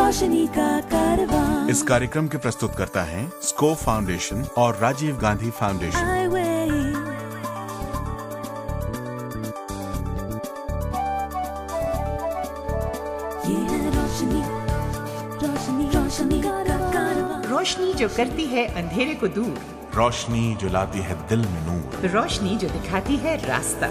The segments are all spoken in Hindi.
रोशनी का कारवां। इस कार्यक्रम के प्रस्तुतकर्ता हैं स्कोप फाउंडेशन और राजीव गांधी फाउंडेशन। रोशनी जो करती है अंधेरे को दूर, रोशनी जो लाती है दिल में नूर, रोशनी जो दिखाती है रास्ता।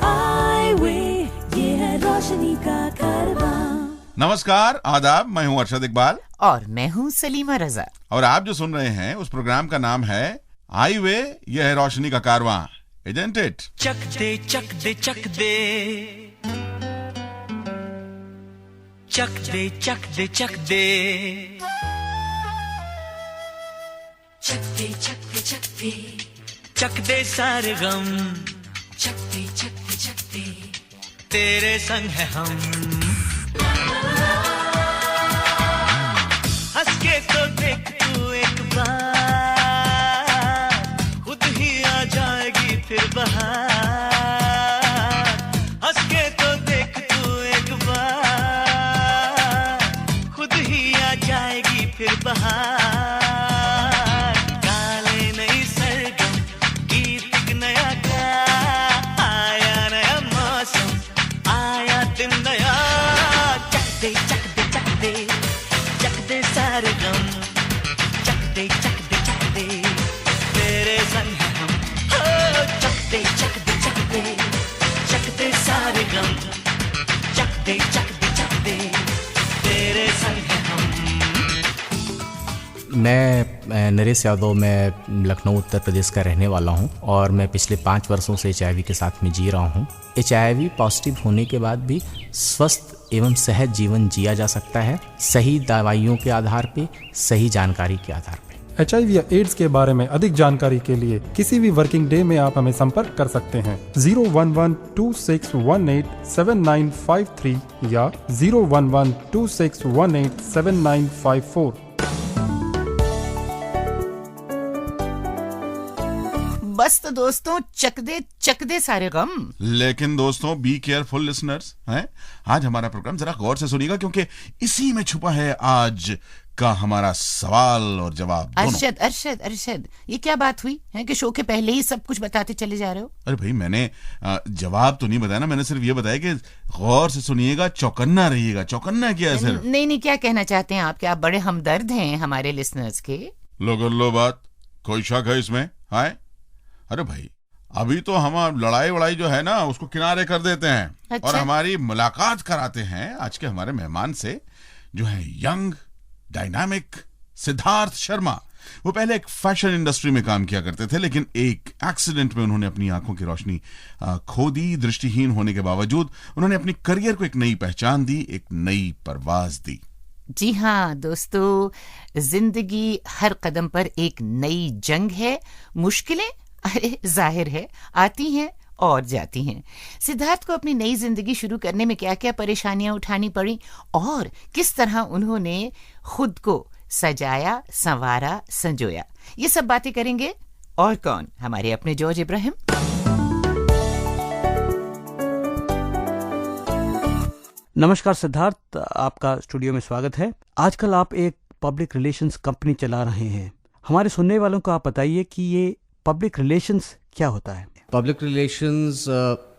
ये है रोशनी का कारवां। नमस्कार, आदाब। मैं हूँ अरशद इकबाल और मैं हूँ सलीमा रजा। और आप जो सुन रहे हैं उस प्रोग्राम का नाम है हाईवे, यह है रोशनी का कारवां। Isn't it? चक दे चक दे चक दे, चक दे चक दे चक दे, चक दे चक दे चक दे, चक दे सारे गम, चक दे चक दे चक दे, तेरे संग है हम। हंस के तो देख तू एक बार, खुद ही आ जाएगी फिर बहार। हंस के तो देख तू एक बार, खुद ही आ जाएगी फिर बहार। मैं नरेश यादव, मैं लखनऊ उत्तर प्रदेश का रहने वाला हूं और मैं पिछले 5 वर्षों से HIV के साथ में जी रहा हूं। HIV पॉजिटिव होने के बाद भी स्वस्थ एवं सहज जीवन जिया जा सकता है, सही दवाइयों के आधार पे, सही जानकारी के आधार पे। HIV या एड्स के बारे में अधिक जानकारी के लिए किसी भी वर्किंग डे में आप हमें संपर्क कर सकते हैं। 01126187953 या 01126187954। बस तो दोस्तों, चक दे सारे गम। लेकिन दोस्तों, बी केयरफुल लिसनर्स हैं। आज हमारा प्रोग्राम जरा गौर से सुनिएगा, क्योंकि इसी में छुपा है आज का हमारा सवाल और जवाब दोनों। अरशद, ये क्या बात हुई है कि शो के पहले ही सब कुछ बताते चले जा रहे हो? अरे भाई, मैंने जवाब तो नहीं बताया ना, मैंने सिर्फ ये बताया कि गौर से सुनिएगा, चौकन्ना रहिएगा। चौकन्ना क्या है सिर्फ? नहीं, क्या कहना चाहते हैं आप? क्या आप बड़े हमदर्द हैं हमारे लिसनर्स के? लो बात, कोई शक है इसमें? हाय, अरे भाई, अभी तो हम लड़ाई जो है ना उसको किनारे कर देते हैं। अच्छा? और हमारी मुलाकात कराते हैं आज के हमारे मेहमान से, जो है यंग डायनामिक सिद्धार्थ शर्मा। वो पहले एक फैशन इंडस्ट्री में काम किया करते थे, लेकिन एक एक्सीडेंट में उन्होंने अपनी आंखों की रोशनी खो दी। दृष्टिहीन होने के बावजूद उन्होंने अपनी करियर को एक नई पहचान दी, एक नई परवाज दी। जी हाँ दोस्तों, जिंदगी हर कदम पर एक नई जंग है। मुश्किलें, अरे जाहिर है, आती हैं और जाती हैं। सिद्धार्थ को अपनी नई जिंदगी शुरू करने में क्या क्या परेशानियां उठानी पड़ी और किस तरह उन्होंने खुद को सजाया, संवारा, संजोया, ये सब बातें करेंगे। और कौन? हमारे अपने जॉर्ज इब्राहिम। नमस्कार सिद्धार्थ, आपका स्टूडियो में स्वागत है। आजकल आप एक पब्लिक रिलेशंस कंपनी चला रहे हैं। हमारे सुनने वालों को आप बताइए कि ये पब्लिक रिलेशंस क्या होता है? पब्लिक रिलेशंस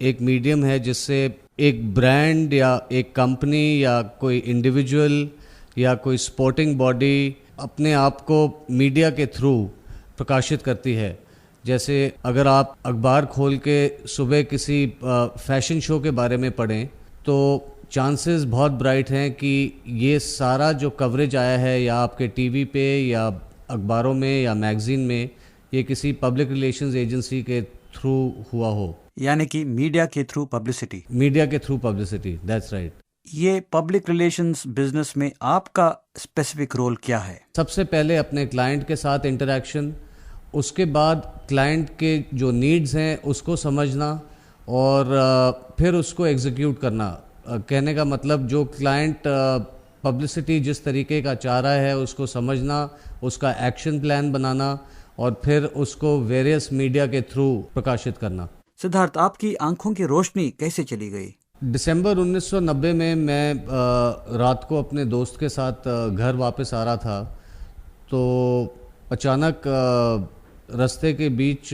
एक मीडियम है जिससे एक ब्रांड या एक कंपनी या कोई इंडिविजुअल या कोई स्पोर्टिंग बॉडी अपने आप को मीडिया के थ्रू प्रकाशित करती है। जैसे अगर आप अखबार खोल के सुबह किसी फैशन शो के बारे में पढ़ें तो चांसेस बहुत ब्राइट हैं कि ये सारा जो कवरेज आया है या आपके टीवी पे या अखबारों में या मैगजीन में, ये किसी पब्लिक रिलेशंस एजेंसी के थ्रू हुआ हो। यानी कि मीडिया के थ्रू पब्लिसिटी। मीडिया के थ्रू पब्लिसिटी, दैट्स राइट। ये पब्लिक रिलेशंस बिजनेस में आपका स्पेसिफिक रोल क्या है? सबसे पहले अपने क्लाइंट के साथ इंटरेक्शन, उसके बाद क्लाइंट के जो नीड्स हैं उसको समझना और फिर उसको एग्जीक्यूट करना। कहने का मतलब जो क्लाइंट पब्लिसिटी जिस तरीके का चाह रहा है उसको समझना, उसका एक्शन प्लान बनाना और फिर उसको वेरियस मीडिया के थ्रू प्रकाशित करना। सिद्धार्थ, आपकी आंखों की रोशनी कैसे चली गई? दिसंबर 1990 में मैं रात को अपने दोस्त के साथ घर वापस आ रहा था, तो अचानक रास्ते के बीच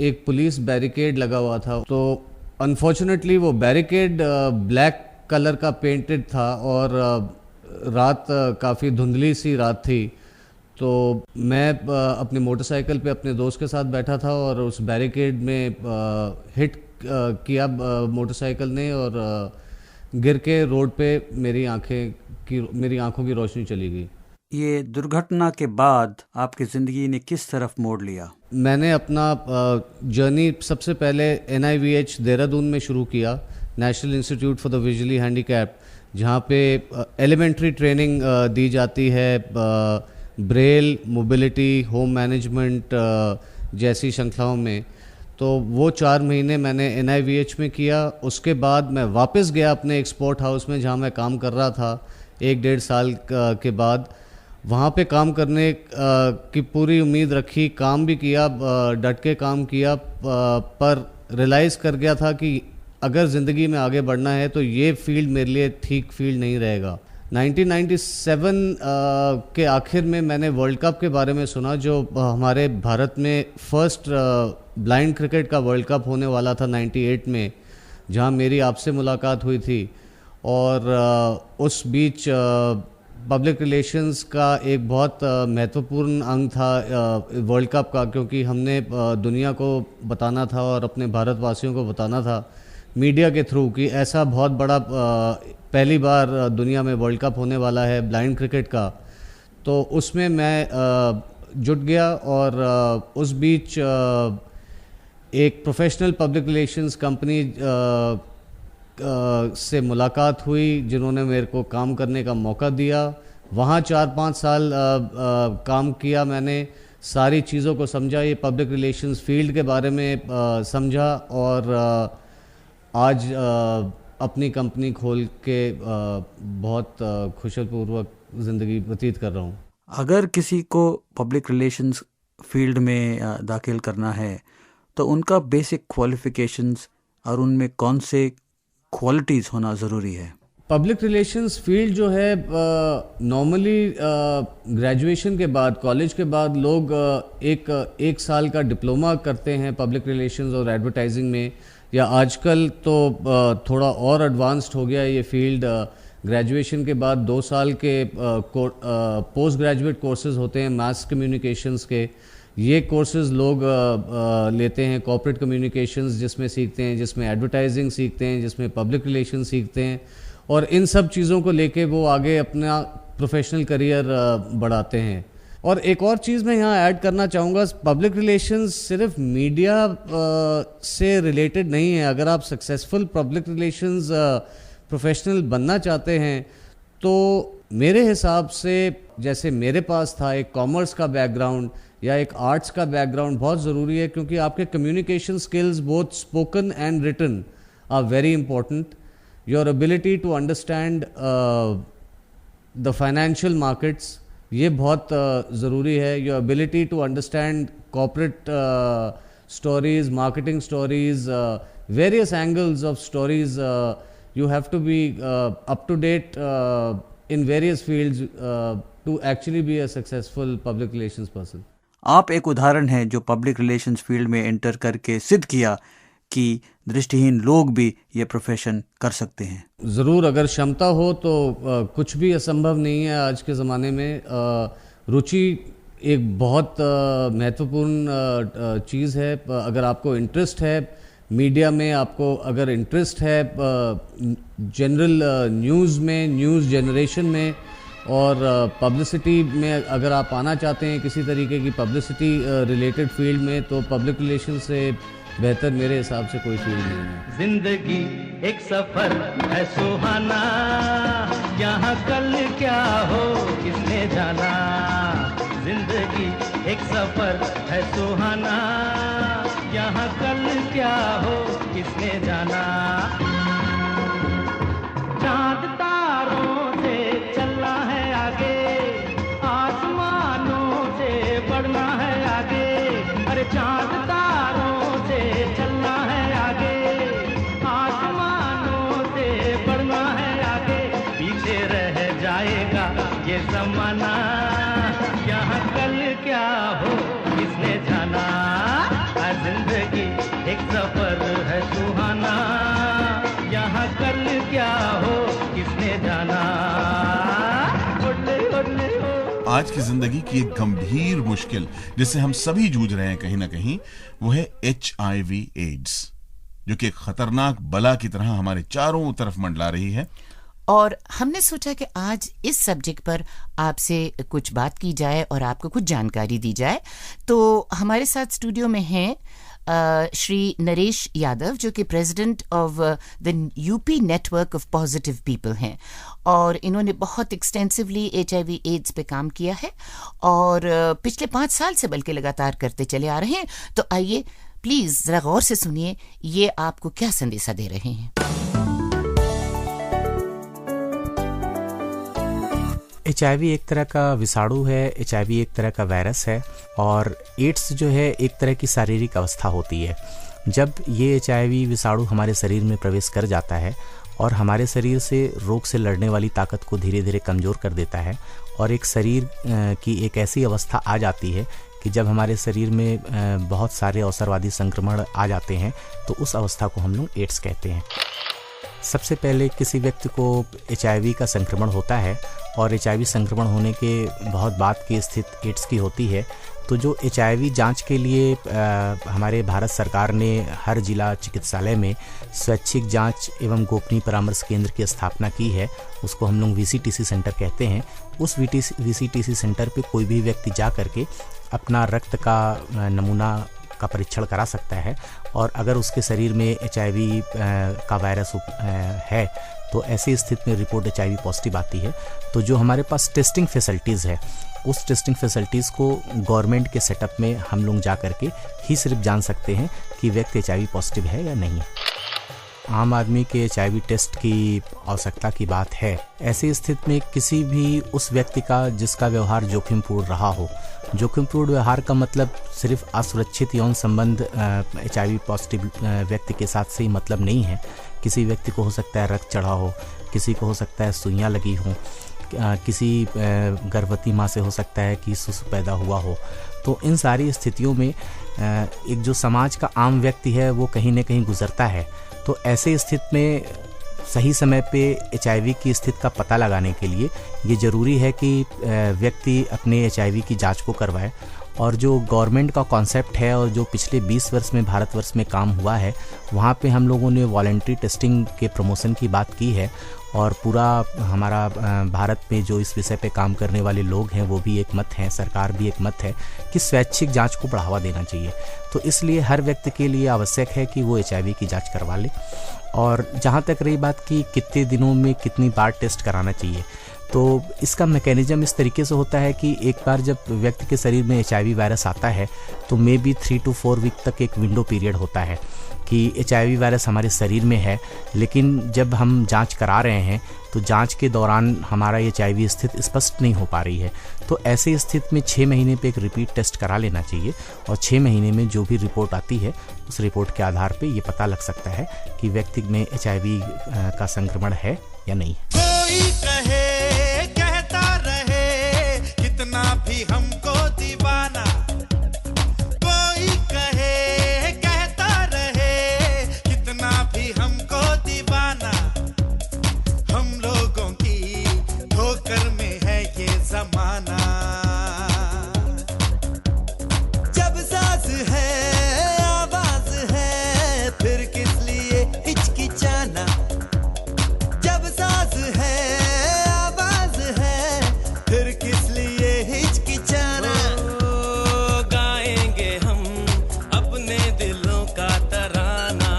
एक पुलिस बैरिकेड लगा हुआ था। तो अनफॉर्चुनेटली वो बैरिकेड ब्लैक कलर का पेंटेड था और रात काफ़ी धुंधली सी रात थी। तो मैं अपनी मोटरसाइकिल पे अपने दोस्त के साथ बैठा था और उस बैरिकेड में हिट किया मोटरसाइकिल ने और गिर के रोड पे मेरी आंखों की रोशनी चली गई। ये दुर्घटना के बाद आपकी ज़िंदगी ने किस तरफ मोड़ लिया? मैंने अपना जर्नी सबसे पहले NIVH देहरादून में शुरू किया, national institute for the visually handicap, जहाँ पे एलिमेंट्री ट्रेनिंग दी जाती है ब्रेल, मोबिलिटी, होम मैनेजमेंट जैसी श्रृंखलाओं में। तो वो 4 महीने मैंने NIVH में किया। उसके बाद मैं वापस गया अपने एक्सपोर्ट हाउस में जहाँ मैं काम कर रहा था 1-1.5 साल के बाद। वहाँ पे काम करने की पूरी उम्मीद रखी, काम भी किया, डट के काम किया, पर रियलाइज़ कर गया था कि अगर ज़िंदगी में आगे बढ़ना है तो ये फील्ड मेरे लिए ठीक फील्ड नहीं रहेगा। 1997 के आखिर में मैंने वर्ल्ड कप के बारे में सुना, जो हमारे भारत में फर्स्ट ब्लाइंड क्रिकेट का वर्ल्ड कप होने वाला था 98 में, जहाँ मेरी आपसे मुलाकात हुई थी। और उस बीच पब्लिक रिलेशंस का एक बहुत महत्वपूर्ण अंग था वर्ल्ड कप का, क्योंकि हमने दुनिया को बताना था और अपने भारतवासियों को बताना था मीडिया के थ्रू कि ऐसा बहुत बड़ा पहली बार दुनिया में वर्ल्ड कप होने वाला है ब्लाइंड क्रिकेट का। तो उसमें मैं जुट गया और उस बीच एक प्रोफेशनल पब्लिक रिलेशंस कंपनी से मुलाकात हुई, जिन्होंने मेरे को काम करने का मौका दिया। वहाँ 4-5 साल काम किया मैंने, सारी चीज़ों को समझा, ये पब्लिक रिलेशंस फील्ड के बारे में समझा और आज अपनी कंपनी खोल के बहुत खुशपूर्वक ज़िंदगी व्यतीत कर रहा हूँ। अगर किसी को पब्लिक रिलेशंस फील्ड में दाखिल करना है तो उनका बेसिक क्वालिफिकेशंस और उनमें कौन से क्वालिटीज़ होना ज़रूरी है? पब्लिक रिलेशंस फील्ड जो है नॉर्मली ग्रेजुएशन के बाद, कॉलेज के बाद लोग एक साल का डिप्लोमा करते हैं पब्लिक रिलेशंस और एडवर्टाइजिंग में, या आजकल तो थोड़ा और एडवांस्ड हो गया ये फील्ड। ग्रेजुएशन के बाद 2 साल के पोस्ट ग्रेजुएट कोर्सेज होते हैं मास कम्युनिकेशंस के। ये कोर्सेज लोग लेते हैं, कॉर्पोरेट कम्युनिकेशंस जिसमें सीखते हैं, जिसमें एडवर्टाइजिंग सीखते हैं, जिसमें पब्लिक रिलेशंस सीखते हैं, और इन सब चीज़ों को लेके वो आगे अपना प्रोफेशनल करियर बढ़ाते हैं। और एक और चीज़ मैं यहाँ ऐड करना चाहूँगा, पब्लिक रिलेशंस सिर्फ मीडिया से रिलेटेड नहीं है। अगर आप सक्सेसफुल पब्लिक रिलेशंस प्रोफेशनल बनना चाहते हैं तो मेरे हिसाब से, जैसे मेरे पास था एक कॉमर्स का बैकग्राउंड या एक आर्ट्स का बैकग्राउंड, बहुत ज़रूरी है, क्योंकि आपके communication skills both spoken and written are very important. Your ability to understand the financial markets, ये बहुत ज़रूरी है। Your ability to understand corporate stories, marketing stories, various angles of stories, you have to be up to date in various fields to actually be a successful public relations person. आप एक उदाहरण हैं जो पब्लिक रिलेशंस फील्ड में एंटर करके सिद्ध किया कि दृष्टिहीन लोग भी ये प्रोफेशन कर सकते हैं। ज़रूर, अगर क्षमता हो तो कुछ भी असंभव नहीं है आज के ज़माने में। रुचि एक बहुत महत्वपूर्ण चीज़ है। अगर आपको इंटरेस्ट है मीडिया में, आपको अगर इंटरेस्ट है जनरल न्यूज़ में, न्यूज़ जनरेशन में और पब्लिसिटी में, अगर आप आना चाहते हैं किसी तरीके की पब्लिसिटी रिलेटेड फील्ड में, तो पब्लिक रिलेशन से बेहतर मेरे हिसाब से कोई फील्ड नहीं है। जिंदगी एक सफर है सुहाना, यहाँ कल क्या हो किसने जाना। जिंदगी एक सफर है सुहाना, यहाँ कल क्या हो किसने जाना। चांद तारों से चलना है आगे, आसमानों से बढ़ना है आगे। अरे चांद तारों से चलना है आगे, आसमान ये जमाना, यहाँ कल क्या हो किसने जाना। जिंदगी एक सफर है सुहाना, यहाँ कल क्या हो किसने जाना। आज की जिंदगी की एक गंभीर मुश्किल जिससे हम सभी जूझ रहे हैं कहीं ना कहीं, वो है HIV एड्स, जो कि एक खतरनाक बला की तरह हमारे चारों तरफ मंडला रही है। और हमने सोचा कि आज इस सब्जेक्ट पर आपसे कुछ बात की जाए और आपको कुछ जानकारी दी जाए। तो हमारे साथ स्टूडियो में हैं श्री नरेश यादव, जो कि president of the UP network of positive people हैं, और इन्होंने बहुत एक्सटेंसिवली HIV एड्स पे काम किया है और पिछले 5 साल से बल्कि लगातार करते चले आ रहे हैं। तो आइए प्लीज जरा गौर से सुनिए ये आपको क्या संदेशा दे रहे हैं। HIV एक तरह का विषाणु है, HIV एक तरह का वायरस है, और एड्स जो है एक तरह की शारीरिक अवस्था होती है। जब ये HIV विषाणु हमारे शरीर में प्रवेश कर जाता है और हमारे शरीर से रोग से लड़ने वाली ताकत को धीरे धीरे कमज़ोर कर देता है, और एक शरीर की एक ऐसी अवस्था आ जाती है कि जब हमारे शरीर में बहुत सारे अवसरवादी संक्रमण आ जाते हैं, तो उस अवस्था को हम लोग एड्स कहते हैं। सबसे पहले किसी व्यक्ति को HIV का संक्रमण होता है, और HIV संक्रमण होने के बहुत बाद की स्थिति एड्स की होती है। तो जो HIV जांच के लिए हमारे भारत सरकार ने हर जिला चिकित्सालय में स्वैच्छिक जांच एवं गोपनीय परामर्श केंद्र की स्थापना की है, उसको हम लोग VCTC सेंटर कहते हैं। उस VCTC सेंटर पे कोई भी व्यक्ति जा करके अपना रक्त का नमूना का परीक्षण करा सकता है, और अगर उसके शरीर में HIV का वायरस है तो ऐसी स्थिति में रिपोर्ट HIV पॉजिटिव आती है। तो जो हमारे पास टेस्टिंग फैसिलिटीज़ है, उस टेस्टिंग फैसिलिटीज़ को गवर्नमेंट के सेटअप में हम लोग जा करके ही सिर्फ जान सकते हैं कि व्यक्ति HIV पॉजिटिव है या नहीं है। आम आदमी के HIV टेस्ट की आवश्यकता की बात है। ऐसी स्थिति में किसी भी उस व्यक्ति का जिसका व्यवहार जोखिमपूर्ण रहा हो, जोखिमपूर्ण व्यवहार का मतलब सिर्फ असुरक्षित यौन संबंध HIV पॉजिटिव व्यक्ति के साथ से ही मतलब नहीं है। किसी व्यक्ति को हो सकता है रक्त चढ़ा हो, किसी को हो सकता है सुइयां लगी हो, किसी गर्भवती माँ से हो सकता है कि शिशु पैदा हुआ हो। तो इन सारी स्थितियों में एक जो समाज का आम व्यक्ति है वो कहीं न कहीं गुजरता है। तो ऐसे स्थिति में सही समय पे HIV की स्थिति का पता लगाने के लिए ये ज़रूरी है कि व्यक्ति अपने HIV की जांच को करवाए। और जो गवर्नमेंट का कॉन्सेप्ट है और जो पिछले 20 वर्ष में भारतवर्ष में काम हुआ है, वहाँ पे हम लोगों ने वॉलंटरी टेस्टिंग के प्रमोशन की बात की है, और पूरा हमारा भारत में जो इस विषय पे काम करने वाले लोग हैं वो भी एक मत हैं, सरकार भी एक मत है कि स्वैच्छिक जांच को बढ़ावा देना चाहिए। तो इसलिए हर व्यक्ति के लिए आवश्यक है कि वो HIV की जांच करवा ले। और जहाँ तक रही बात कि कितने दिनों में कितनी बार टेस्ट कराना चाहिए, तो इसका मैकेनिज्म इस तरीके से होता है कि एक बार जब व्यक्ति के शरीर में HIV वायरस आता है तो मे बी 3 to 4 वीक तक एक विंडो पीरियड होता है कि HIV वायरस हमारे शरीर में है, लेकिन जब हम जांच करा रहे हैं तो जांच के दौरान हमारा HIV स्थिति स्पष्ट नहीं हो पा रही है। तो ऐसे स्थिति में 6 महीने पे एक रिपीट टेस्ट करा लेना चाहिए, और 6 महीने में जो भी रिपोर्ट आती है उस रिपोर्ट के आधार पे ये पता लग सकता है कि व्यक्ति में HIV का संक्रमण है या नहीं है। कोई कहे कहता रहे कितना भी हमको दीवाना, कोई कहे कहता रहे कितना भी हमको दीवाना, हम लोगों की ठोकर में है ये जमाना। जब साज है आवाज है फिर किस लिए हिचकिचाना, जब साज है आवाज है फिर किस लिए हिचकिचाना। गाएंगे हम अपने दिलों का तराना,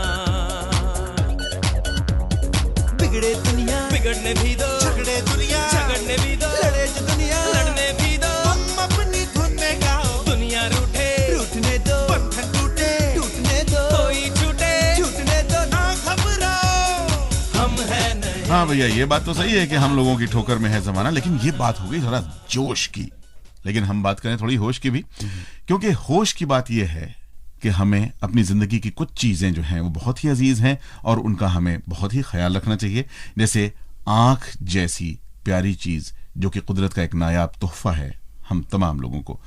बिगड़े दुनिया बिगड़ने भी दो, झगड़े दुनिया झगड़ने भी दो, लड़े जो दुनिया लड़ने भी दो, हम अपनी धुन में गाओ, दुनिया रूठे रूठने दो, बंधन टूटे टूटने दो, कोई छूटे छूटने दो, ना घबराओ हम है नहीं। हाँ भैया, ये बात तो सही है कि हम लोगों की ठोकर में है जमाना, लेकिन ये बात हो गई थोड़ा जोश की। लेकिन हम बात करें थोड़ी होश की भी, क्योंकि होश की बात यह है कि हमें अपनी जिंदगी की कुछ चीजें जो हैं वो बहुत ही अजीज हैं और उनका हमें बहुत ही ख्याल रखना चाहिए। जैसे आंख जैसी प्यारी चीज जो कि कुदरत का एक नायाब तोहफा है हम तमाम लोगों को,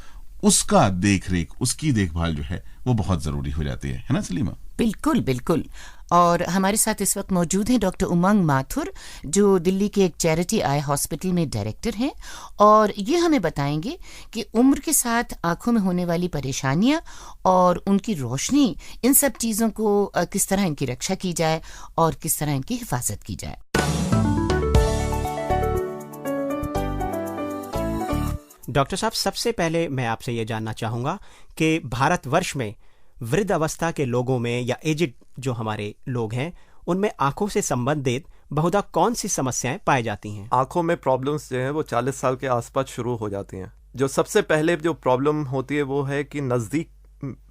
उसका देख रेख, उसकी देखभाल जो है वो बहुत जरूरी हो जाती है ना सलीमा? बिल्कुल बिल्कुल। और हमारे साथ इस वक्त मौजूद हैं डॉक्टर उमंग माथुर, जो दिल्ली के एक चैरिटी आई हॉस्पिटल में डायरेक्टर हैं, और ये हमें बताएंगे कि उम्र के साथ आंखों में होने वाली परेशानियां और उनकी रोशनी, इन सब चीज़ों को किस तरह इनकी रक्षा की जाए और किस तरह इनकी हिफाजत की जाए। डॉक्टर साहब, सबसे पहले मैं आपसे ये जानना चाहूँगा कि भारतवर्ष में वृद्ध अवस्था के लोगों में या एजिड जो हमारे लोग हैं, उनमें आंखों से संबंधित बहुधा कौन सी समस्याएं पाई जाती हैं? आंखों में प्रॉब्लम्स जो हैं वो 40 साल के आसपास शुरू हो जाती हैं। जो सबसे पहले जो प्रॉब्लम होती है वो है कि नज़दीक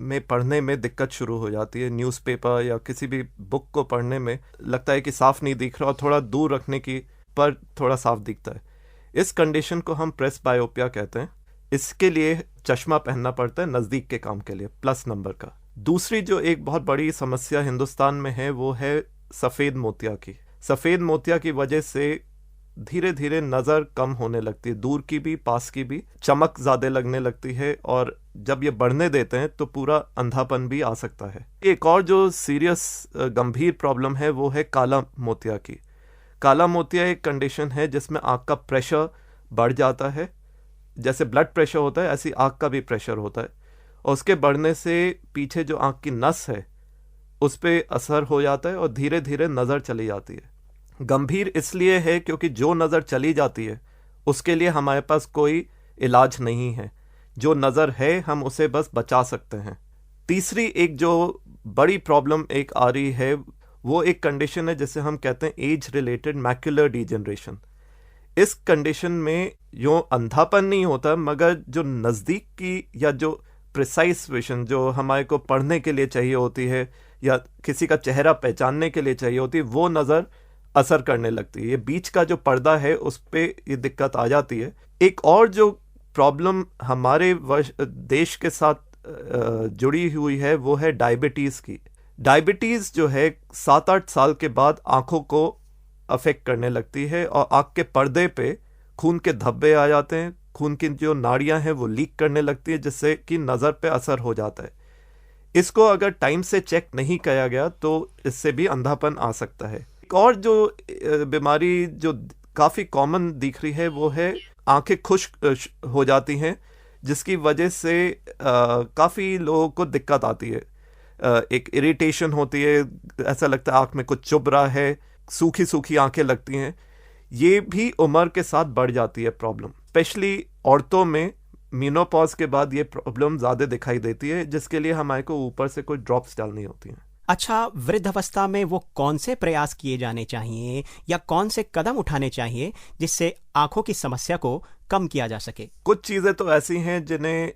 में पढ़ने में दिक्कत शुरू हो जाती है। न्यूज़पेपर या किसी भी बुक को पढ़ने में लगता है कि साफ नहीं दिख रहा, और थोड़ा दूर रखने की पर थोड़ा साफ दिखता है। इस कंडीशन को हम प्रेस बायोपिया कहते हैं। इसके लिए चश्मा पहनना पड़ता है नज़दीक के काम के लिए, प्लस नंबर का। दूसरी जो एक बहुत बड़ी समस्या हिंदुस्तान में है वो है सफ़ेद मोतिया की। सफ़ेद मोतिया की वजह से धीरे धीरे नज़र कम होने लगती है, दूर की भी पास की भी, चमक ज़्यादा लगने लगती है, और जब ये बढ़ने देते हैं तो पूरा अंधापन भी आ सकता है। एक और जो सीरियस गंभीर प्रॉब्लम है वो है काला मोतिया की। काला मोतिया एक कंडीशन है जिसमें आँख का प्रेशर बढ़ जाता है। जैसे ब्लड प्रेशर होता है ऐसी आँख का भी प्रेशर होता है, और उसके बढ़ने से पीछे जो आँख की नस है उस पर असर हो जाता है और धीरे धीरे नज़र चली जाती है। गंभीर इसलिए है क्योंकि जो नज़र चली जाती है उसके लिए हमारे पास कोई इलाज नहीं है। जो नज़र है हम उसे बस बचा सकते हैं। तीसरी एक जो बड़ी प्रॉब्लम एक आ रही है वो एक कंडीशन है जिसे हम कहते हैं एज रिलेटेड मैक्युलर डिजेनरेशन। इस कंडीशन में जो अंधापन नहीं होता, मगर जो नज़दीक की या जो प्रिसाइज विजन जो हमारे को पढ़ने के लिए चाहिए होती है या किसी का चेहरा पहचानने के लिए चाहिए होती है, वो नज़र असर करने लगती है। ये बीच का जो पर्दा है उस पर ये दिक्कत आ जाती है। एक और जो प्रॉब्लम हमारे देश के साथ जुड़ी हुई है वो है डायबिटीज़ की। डायबिटीज़ जो है 7-8 साल के बाद आँखों को अफेक्ट करने लगती है और आँख के पर्दे पे खून के धब्बे आ जाते हैं, खून की जो नाड़ियाँ हैं वो लीक करने लगती है, जिससे कि नज़र पे असर हो जाता है। इसको अगर टाइम से चेक नहीं किया गया तो इससे भी अंधापन आ सकता है। एक और जो बीमारी जो काफ़ी कॉमन दिख रही है वो है आंखें खुश्क हो जाती हैं, जिसकी वजह से काफ़ी लोगों को दिक्कत आती है। एक इरिटेशन होती है, ऐसा लगता है आँख में कुछ चुभ रहा है, सूखी सूखी आंखें लगती हैं। ये भी उम्र के साथ बढ़ जाती है प्रॉब्लम। स्पेशली औरतों में मेनोपॉज के बाद ये प्रॉब्लम ज़्यादा दिखाई देती है, जिसके लिए हमारे को ऊपर से कोई ड्रॉप्स डालनी होती हैं। अच्छा, वृद्धावस्था में वो कौन से प्रयास किए जाने चाहिए या कौन से कदम उठाने चाहिए जिससे आंखों की समस्या को कम किया जा सके? कुछ चीज़ें तो ऐसी हैं जिन्हें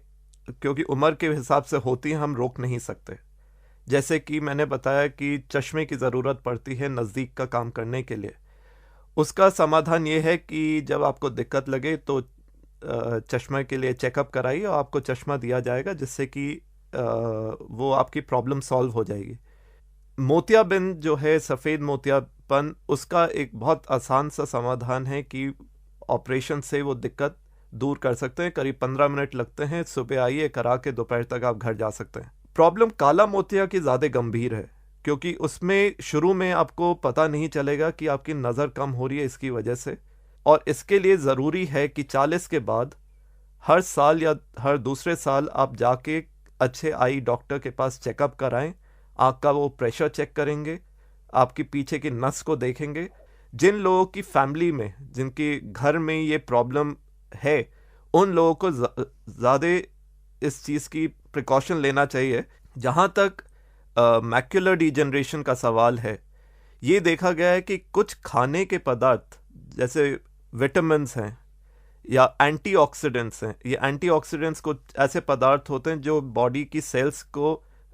क्योंकि उम्र के हिसाब से होती हैं हम रोक नहीं सकते। जैसे कि मैंने बताया कि चश्मे की ज़रूरत पड़ती है नज़दीक का काम करने के लिए। उसका समाधान ये है कि जब आपको दिक्कत लगे तो चश्मे के लिए चेकअप कराइए और आपको चश्मा दिया जाएगा, जिससे कि वो आपकी प्रॉब्लम सॉल्व हो जाएगी। मोतियाबिंद जो है सफ़ेद मोतियापन, उसका एक बहुत आसान सा समाधान है कि ऑपरेशन से वो दिक्कत दूर कर सकते हैं। करीब 15 मिनट लगते हैं, सुबह आइए करा के दोपहर तक आप घर जा सकते हैं। प्रॉब्लम काला मोतिया की ज़्यादा गंभीर है क्योंकि उसमें शुरू में आपको पता नहीं चलेगा कि आपकी नज़र कम हो रही है इसकी वजह से, और इसके लिए ज़रूरी है कि 40 के बाद हर साल या हर दूसरे साल आप जाके अच्छे आई डॉक्टर के पास चेकअप कराएं। आँख का वो प्रेशर चेक करेंगे, आपकी पीछे की नस को देखेंगे। जिन लोगों की फैमिली में, जिनके घर में ये प्रॉब्लम है, उन लोगों को ज़्यादा इस चीज़ की प्रिकॉशन लेना चाहिए। जहाँ तक मैक्युलर डिजेनरेशन का सवाल है, ये देखा गया है कि कुछ खाने के पदार्थ जैसे विटामिन्स हैं या एंटीऑक्सीडेंट्स हैं। ये एंटीऑक्सीडेंट्स को ऐसे पदार्थ होते हैं जो बॉडी की सेल्स को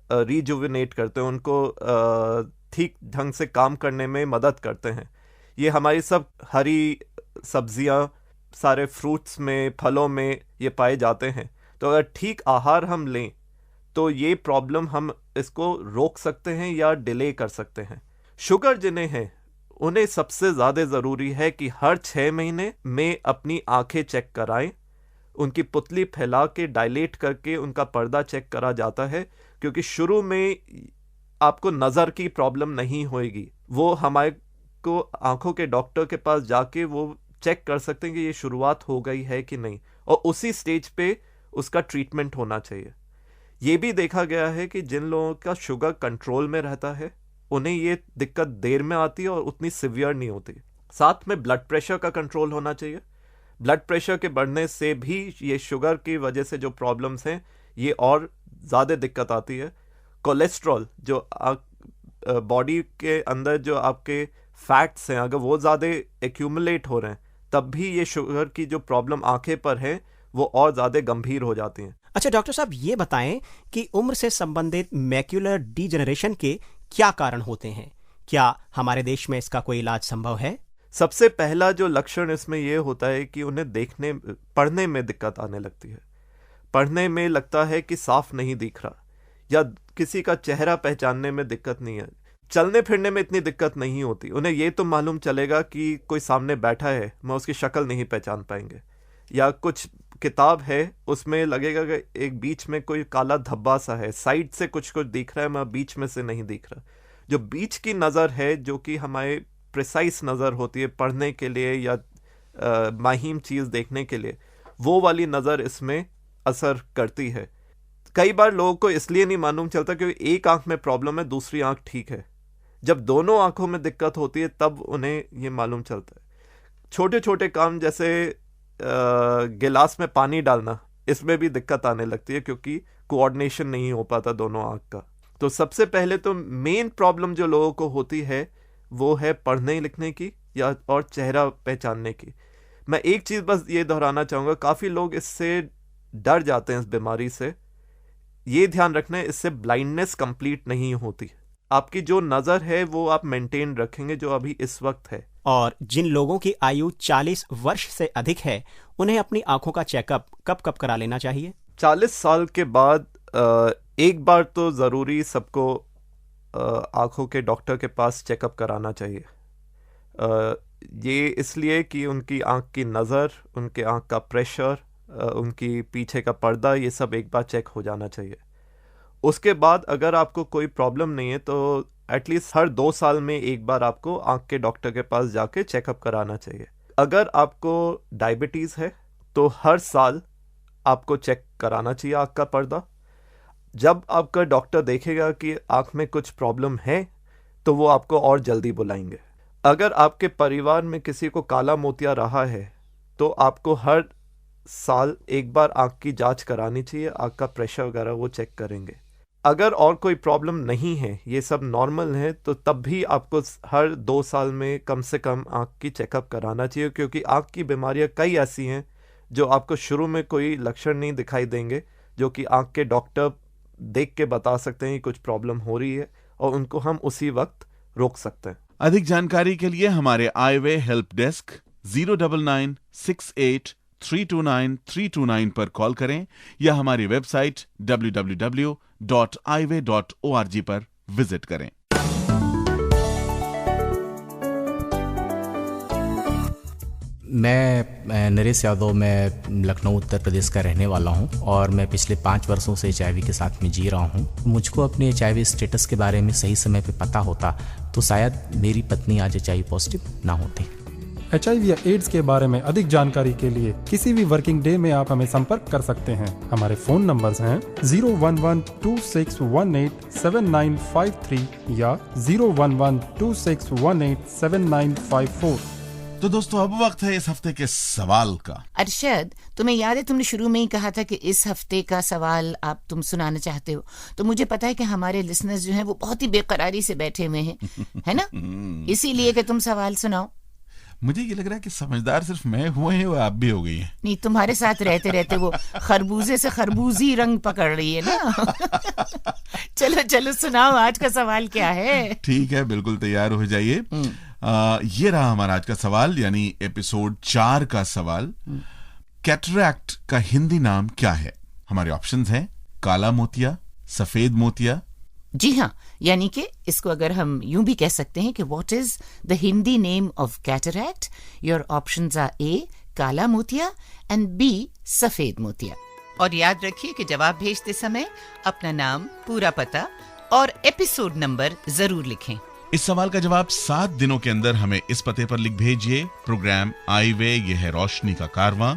रिजुविनेट करते हैं, उनको ठीक ढंग से काम करने में मदद करते हैं। ये हमारी सब हरी सब्जियां, सारे फ्रूट्स में, फलों में ये पाए जाते हैं। तो अगर ठीक आहार हम लें तो ये प्रॉब्लम हम इसको रोक सकते हैं या डिले कर सकते हैं। शुगर जिन्हें है उन्हें सबसे ज़्यादा ज़रूरी है कि हर 6 महीने में अपनी आंखें चेक कराएं। उनकी पुतली फैला के डायलेट करके उनका पर्दा चेक करा जाता है, क्योंकि शुरू में आपको नज़र की प्रॉब्लम नहीं होएगी। वो हमारे को आंखों के डॉक्टर के पास जाके वो चेक कर सकते हैं कि ये शुरुआत हो गई है कि नहीं, और उसी स्टेज पे उसका ट्रीटमेंट होना चाहिए। ये भी देखा गया है कि जिन लोगों का शुगर कंट्रोल में रहता है उन्हें ये दिक्कत देर में आती है और उतनी सिवियर नहीं होती। साथ में ब्लड प्रेशर का कंट्रोल होना चाहिए। ब्लड प्रेशर के बढ़ने से भी ये शुगर की वजह से जो प्रॉब्लम्स हैं ये और ज़्यादा दिक्कत आती है। कोलेस्ट्रॉल, जो बॉडी के अंदर जो आपके फैट्स हैं, अगर वो ज़्यादा एक्यूमुलेट हो रहे हैं तब भी ये शुगर की जो प्रॉब्लम आंखें पर है वो और ज़्यादा गंभीर हो जाती हैं। अच्छा डॉक्टर साहब, ये बताएं कि उम्र से संबंधित मैक्यूलर डीजनरेशन के क्या कारण होते हैं? क्या हमारे देश में इसका कोई इलाज संभव है? सबसे पहला जो लक्षण इसमें यह होता है कि उन्हें पढ़ने में दिक्कत आने लगती है। पढ़ने में लगता है कि साफ नहीं दिख रहा, या किसी का चेहरा पहचानने में दिक्कत नहीं है। चलने फिरने में इतनी दिक्कत नहीं होती। उन्हें ये तो मालूम चलेगा कि कोई सामने बैठा है, मैं उसकी शक्ल नहीं पहचान पाएंगे। या कुछ किताब है उसमें लगेगा कि एक बीच में कोई काला धब्बा सा है, साइड से कुछ दिख रहा है, मैं बीच में से नहीं दिख रहा। जो बीच की नज़र है, जो कि हमारे प्रिसाइज नज़र होती है पढ़ने के लिए या माहिम चीज़ देखने के लिए, वो वाली नज़र इसमें असर करती है। कई बार लोगों को इसलिए नहीं मालूम चलता क्योंकि एक आंख में प्रॉब्लम है, दूसरी आंख ठीक है। जब दोनों आंखों में दिक्कत होती है तब उन्हें ये मालूम चलता है। छोटे छोटे काम जैसे गिलास में पानी डालना, इसमें भी दिक्कत आने लगती है क्योंकि कोऑर्डिनेशन नहीं हो पाता दोनों आंख का। तो सबसे पहले तो मेन प्रॉब्लम जो लोगों को होती है वो है पढ़ने लिखने की या और चेहरा पहचानने की। मैं एक चीज़ बस ये दोहराना चाहूँगा, काफ़ी लोग इससे डर जाते हैं, इस बीमारी से। ये ध्यान रखना है, इससे ब्लाइंडनेस कंप्लीट नहीं होती। आपकी जो नज़र है वो आप मेंटेन रखेंगे जो अभी इस वक्त है। और जिन लोगों की आयु 40 वर्ष से अधिक है उन्हें अपनी आंखों का चेकअप कब कब करा लेना चाहिए? 40 साल के बाद एक बार तो ज़रूरी सबको आंखों के डॉक्टर के पास चेकअप कराना चाहिए। ये इसलिए कि उनकी आंख की नज़र, उनके आंख का प्रेशर, उनकी पीछे का पर्दा, ये सब एक बार चेक हो जाना चाहिए। उसके बाद अगर आपको कोई प्रॉब्लम नहीं है तो एटलीस्ट हर 2 साल में एक बार आपको आंख के डॉक्टर के पास जाके चेकअप कराना चाहिए। अगर आपको डायबिटीज़ है तो हर साल आपको चेक कराना चाहिए आंख का पर्दा। जब आपका डॉक्टर देखेगा कि आंख में कुछ प्रॉब्लम है तो वो आपको और जल्दी बुलाएंगे। अगर आपके परिवार में किसी को काला मोतिया रहा है तो आपको हर साल एक बार आंख की जांच करानी चाहिए, आंख का प्रेशर वगैरह वो चेक करेंगे। अगर और कोई प्रॉब्लम नहीं है, ये सब नॉर्मल है, तो तब भी आपको हर 2 साल में कम से कम आंख की चेकअप कराना चाहिए, क्योंकि आंख की बीमारियां कई ऐसी हैं जो आपको शुरू में कोई लक्षण नहीं दिखाई देंगे, जो कि आंख के डॉक्टर देख के बता सकते हैं कि कुछ प्रॉब्लम हो रही है और उनको हम उसी वक्त रोक सकते हैं। अधिक जानकारी के लिए हमारे आईवे हेल्प डेस्क 09968329329 पर कॉल करें या हमारी वेबसाइट www.eyeway.org पर विजिट करें। मैं नरेश यादव, मैं लखनऊ उत्तर प्रदेश का रहने वाला हूं और मैं पिछले 5 वर्षों से HIV के साथ में जी रहा हूं। मुझको अपने HIV स्टेटस के बारे में सही समय पे पता होता तो शायद मेरी पत्नी आज HIV पॉजिटिव ना होती। HIV या एड्स के बारे में अधिक जानकारी के लिए किसी भी वर्किंग डे में आप हमें संपर्क कर सकते हैं। हमारे फ़ोन नंबर्स हैं 01126187953 या 01126187954। तो दोस्तों अब वक्त है इस हफ्ते के सवाल का। अरशद, तुम्हें याद है तुमने शुरू में ही कहा था कि इस हफ्ते का सवाल तुम सुनाना चाहते हो, तो मुझे पता है कि हमारे लिसनर्स जो हैं वो बहुत ही बेकरारी से बैठे हुए हैं, है ना? इसीलिए कि तुम सवाल सुनाओ। मुझे ये लग रहा है कि समझदार सिर्फ मैं हुए हैं, वो आप भी हो गई हैं। नहीं, तुम्हारे साथ रहते रहते वो खरबूजे से खरबूजी रंग पकड़ रही है ना। चलो चलो सुनाओ, आज का सवाल क्या है? ठीक है, बिल्कुल तैयार हो जाइए। ये रहा हमारा आज का सवाल, यानी एपिसोड 4 का सवाल। कैटरैक्ट का हिंदी नाम क्या है? हमारे ऑप्शंस हैं काला मोतिया, सफेद मोतिया, जी हाँ, यानी कि इसको अगर हम यूं भी कह सकते हैं कि what is the Hindi name of cataract. Your options are a काला मोतिया एंड बी सफेद मोतिया. और याद रखिए कि जवाब भेजते समय अपना नाम, पूरा पता और एपिसोड नंबर जरूर लिखें. इस सवाल का जवाब 7 दिनों के अंदर हमें इस पते पर लिख भेजिए. प्रोग्राम आई वे ये है रोशनी का कारवां,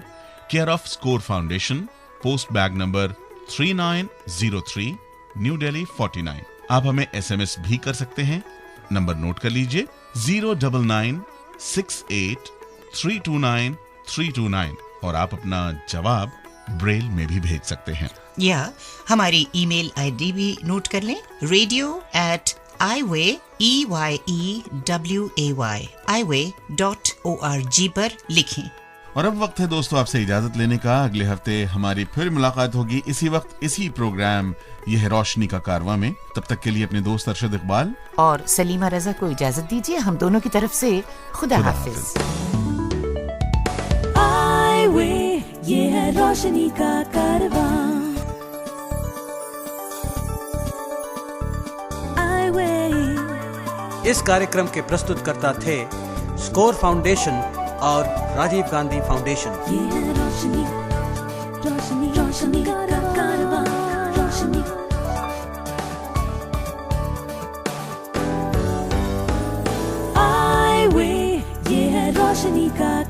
care off score foundation, post bag number 3903, new Delhi 49. आप हमें SMS भी कर सकते हैं. नंबर नोट कर लीजिए 09968329329 और आप अपना जवाब ब्रेल में भी भेज सकते हैं. या हमारी ईमेल आईडी भी नोट कर लें, radio@iway.org पर लिखें. और अब वक्त है दोस्तों आपसे इजाजत लेने का. अगले हफ्ते हमारी फिर मुलाकात होगी इसी वक्त इसी प्रोग्राम यह है रोशनी का कारवां में. तब तक के लिए अपने दोस्त अरशद इकबाल और सलीमा रजा को इजाजत दीजिए. हम दोनों की तरफ से खुदा हाफिज. ये है रोशनी का कारवां. इस कार्यक्रम के प्रस्तुतकर्ता थे स्कोर फाउंडेशन और राजीव गांधी फाउंडेशन. ये है रोशनी, रोशनी, रोशनी का कारवां. रोशनी. ये है रोशनी का